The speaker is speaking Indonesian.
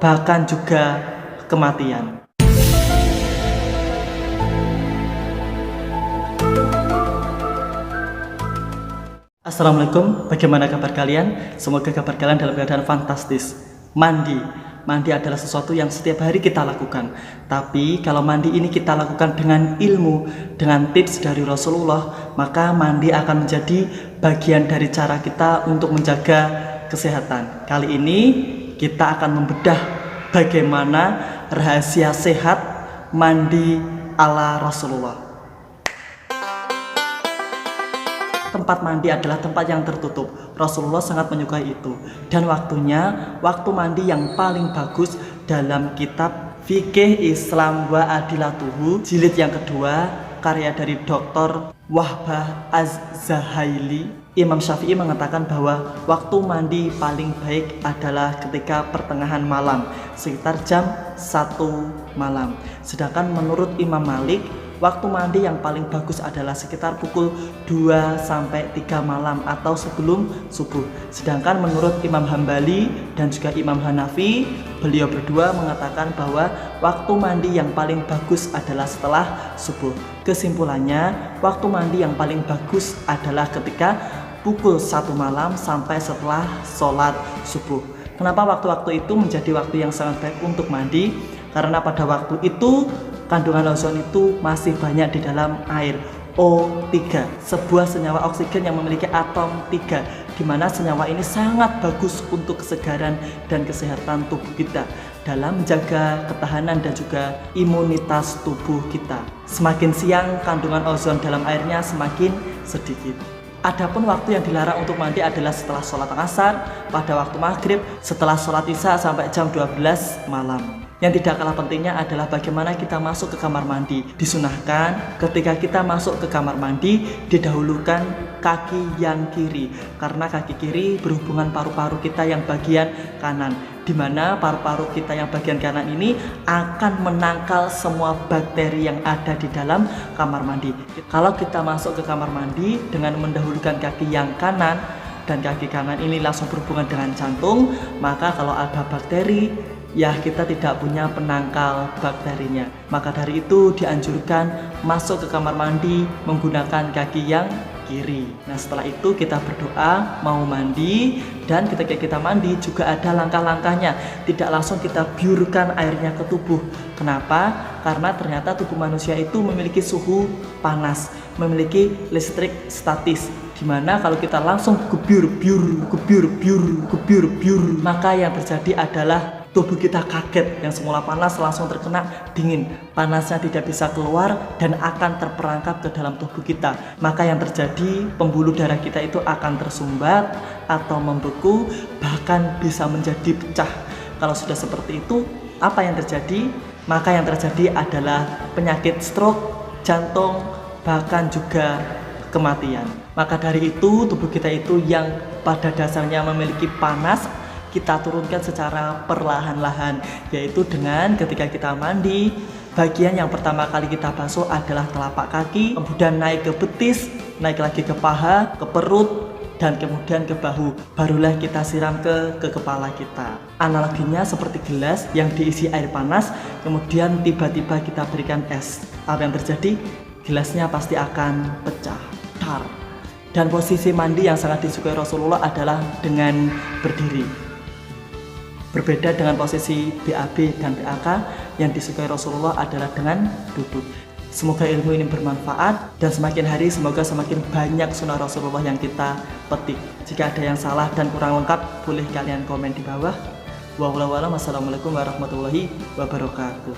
bahkan juga kematian. Assalamualaikum, bagaimana kabar kalian? Semoga kabar kalian dalam keadaan fantastis. Mandi adalah sesuatu yang setiap hari kita lakukan. Tapi kalau mandi ini kita lakukan dengan ilmu, dengan tips dari Rasulullah, maka mandi akan menjadi bagian dari cara kita untuk menjaga kesehatan. Kali ini kita akan membedah bagaimana rahasia sehat mandi ala Rasulullah. Tempat mandi adalah tempat yang tertutup. Rasulullah sangat menyukai itu. Dan waktu mandi yang paling bagus dalam kitab Fikih Islam wa Adilatuhu jilid yang kedua, karya dari Dr. Wahbah Az-Zahaili. Imam Syafi'i mengatakan bahwa waktu mandi paling baik adalah ketika pertengahan malam, sekitar jam 1 malam. Sedangkan menurut Imam Malik, waktu mandi yang paling bagus adalah sekitar pukul 2-3 malam atau sebelum subuh. Sedangkan menurut Imam Hambali dan juga Imam Hanafi, beliau berdua mengatakan bahwa waktu mandi yang paling bagus adalah setelah subuh. Kesimpulannya, waktu mandi yang paling bagus adalah ketika pukul 1 malam sampai setelah sholat subuh. Kenapa waktu-waktu itu menjadi waktu yang sangat baik untuk mandi? Karena pada waktu itu kandungan ozon itu masih banyak di dalam air, O3, sebuah senyawa oksigen yang memiliki atom 3, di mana senyawa ini sangat bagus untuk kesegaran dan kesehatan tubuh kita dalam menjaga ketahanan dan juga imunitas tubuh kita. Semakin siang kandungan ozon dalam airnya semakin sedikit. Adapun waktu yang dilarang untuk mandi adalah setelah sholat asar, pada waktu maghrib, setelah sholat isya sampai jam 12 malam. Yang tidak kalah pentingnya adalah bagaimana kita masuk ke kamar mandi. Disunahkan ketika kita masuk ke kamar mandi, didahulukan kaki yang kiri, karena kaki kiri berhubungan paru-paru kita yang bagian kanan, di mana paru-paru kita yang bagian kanan ini akan menangkal semua bakteri yang ada di dalam kamar mandi. Kalau kita masuk ke kamar mandi dengan mendahulukan kaki yang kanan, dan kaki kanan ini langsung berhubungan dengan jantung, maka kalau ada bakteri, ya kita tidak punya penangkal bakterinya. Maka dari itu dianjurkan masuk ke kamar mandi menggunakan kaki yang kiri. Nah, setelah itu kita berdoa mau mandi, dan ketika kita mandi juga ada langkah-langkahnya. Tidak langsung kita biurkan airnya ke tubuh. Kenapa? Karena ternyata tubuh manusia itu memiliki suhu panas, memiliki listrik statis, dimana kalau kita langsung gebyur, maka yang terjadi adalah tubuh kita kaget, yang semula panas langsung terkena dingin. Panasnya tidak bisa keluar dan akan terperangkap ke dalam tubuh kita. Maka yang terjadi, pembuluh darah kita itu akan tersumbat atau membeku, bahkan bisa menjadi pecah. Kalau sudah seperti itu, apa yang terjadi? Maka yang terjadi adalah penyakit stroke, jantung, bahkan juga kematian. Maka dari itu, tubuh kita itu yang pada dasarnya memiliki panas, kita turunkan secara perlahan-lahan, yaitu dengan ketika kita mandi, bagian yang pertama kali kita basuh adalah telapak kaki, kemudian naik ke betis, naik lagi ke paha, ke perut, dan kemudian ke bahu. Barulah kita siram ke kepala kita. Analoginya seperti gelas yang diisi air panas, kemudian tiba-tiba kita berikan es. Apa yang terjadi? Gelasnya pasti akan pecah, tar. Dan posisi mandi yang sangat disukai Rasulullah adalah dengan berdiri. Berbeda dengan posisi BAB dan BAK, yang disukai Rasulullah adalah dengan duduk. Semoga ilmu ini bermanfaat, dan semakin hari semoga semakin banyak sunnah Rasulullah yang kita petik. Jika ada yang salah dan kurang lengkap, boleh kalian komen di bawah. Wassalamualaikum warahmatullahi wabarakatuh.